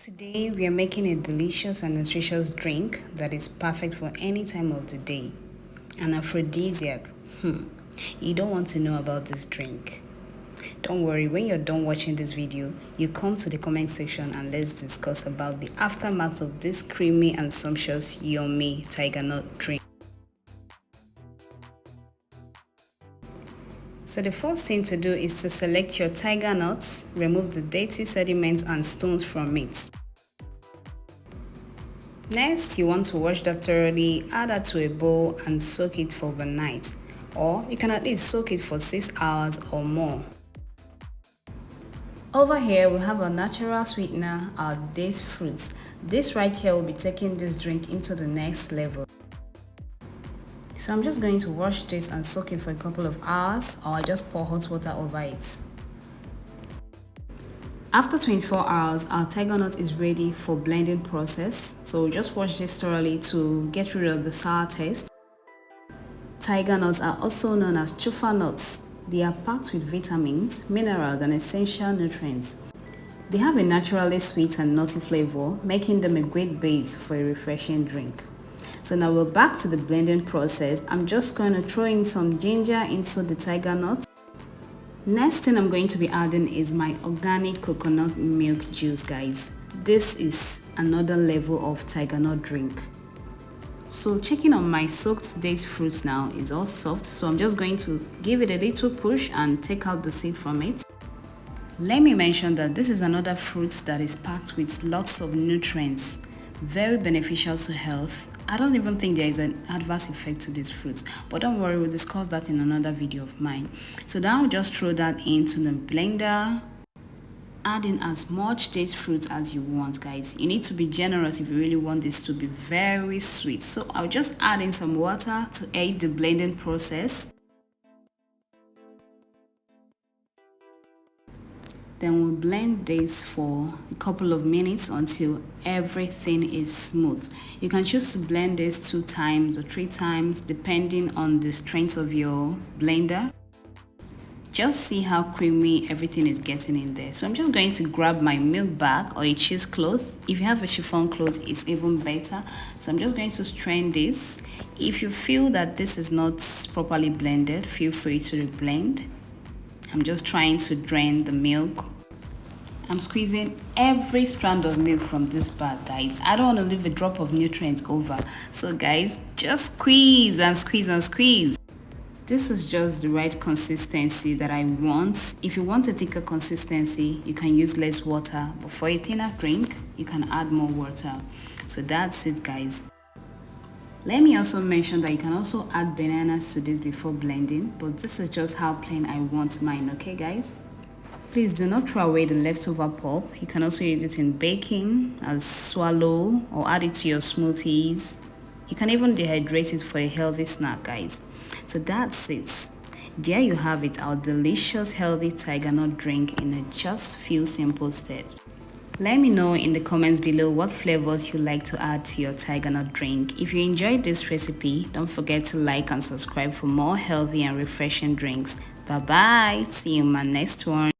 Today we are making a delicious and nutritious drink that is perfect for any time of the day. An aphrodisiac. You don't want to know about this drink. Don't worry, when you're done watching this video, you come to the comment section and let's discuss about the aftermath of this creamy and sumptuous yummy Tigernut drink. So the first thing to do is to select your tiger nuts, remove the dirty sediments and stones from it. Next, you want to wash that thoroughly, add that to a bowl and soak it for overnight. Or you can at least soak it for 6 hours or more. Over here, we have our natural sweetener, our date fruits. This right here will be taking this drink into the next level. So I'm just going to wash this and soak it for a couple of hours, or I just pour hot water over it. After 24 hours, our Tigernut is ready for blending process. So just wash this thoroughly to get rid of the sour taste. Tiger nuts are also known as chufa nuts. They are packed with vitamins, minerals, and essential nutrients. They have a naturally sweet and nutty flavor, making them a great base for a refreshing drink. So now we're back to the blending process. I'm just going to throw in some ginger into the tiger nut. Next thing I'm going to be adding is my organic coconut milk juice, guys. This is another level of Tigernut drink. So checking on my soaked date fruits now, is all soft, so I'm just going to give it a little push and take out the seed from it. Let me mention that this is another fruit that is packed with lots of nutrients, very beneficial to health. I don't even think there is an adverse effect to these fruits, but don't worry, we'll discuss that in another video of mine. So now just throw that into the blender. Add in as much date fruit as you want, guys. You need to be generous if you really want this to be very sweet. So I'll just add in some water to aid the blending process. Then we'll blend this for a couple of minutes until everything is smooth. You can choose to blend this 2 times or 3 times depending on the strength of your blender. Just see how creamy everything is getting in there. So I'm just going to grab my milk bag or a cheesecloth. If you have a chiffon cloth, it's even better. So I'm just going to strain this. If you feel that this is not properly blended, feel free to reblend. I'm just trying to drain the milk. I'm squeezing every strand of milk from this bag, guys. I don't want to leave a drop of nutrients over. So guys, just squeeze and squeeze and squeeze. This is just the right consistency that I want. If you want a thicker consistency, you can use less water. But for a thinner drink, you can add more water. So that's it, guys. Let me also mention that you can also add bananas to this before blending. But this is just how plain I want mine, okay, guys? Please do not throw away the leftover pulp. You can also use it in baking, as swallow, or add it to your smoothies. You can even dehydrate it for a healthy snack, guys. So that's it. There you have it, our delicious healthy Tigernut drink in just few simple steps. Let me know in the comments below what flavors you like to add to your Tigernut drink. If you enjoyed this recipe, don't forget to like and subscribe for more healthy and refreshing drinks. Bye bye. See you in my next one.